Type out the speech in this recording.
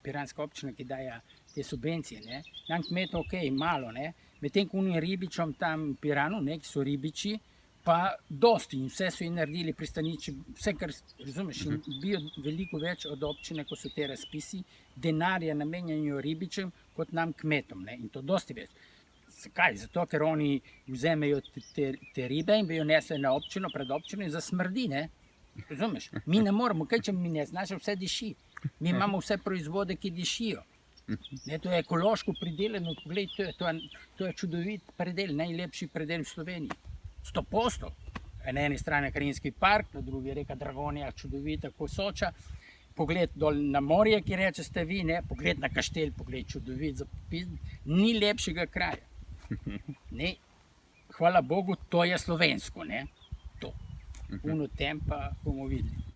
piranska občina, ki daje te subvencije, ne. Nam kmetov, okej, malo, ne. Medtem ko unim ribičom tam v Piranu, ne, ki so ribiči, pa dosti in vse so jim naredili pristanišče, vse, kar razumeš, in bijo veliko več od občine, ko so te razpisi, denarja namenjajo ribičem kot nam kmetom, ne, in to dosti več. Zakaj? Zato, ker oni vzamejo te ribe in bi jo nesli na občino, pred občino in zasmrdi, ne. Razumeš? Mi ne moremo, kaj če mi ne znaš, vse diši. Mi imamo vse proizvode, ki dišijo. Ne, to je ekološko pridelano, poglej, to je čudovit predel, najlepši predel v Sloveniji. 100%. Na eni strani Karinski park, na drugi reka Dragonja, čudovita, ko Soča. Pogled dol na morje, ki rečete vi, ne, pogled na Kaštelj, pogled čudovit, ni lepšega kraja. Ne, hvala Bogu, to je slovensko, ne, to. Uno tem pa bomo videli.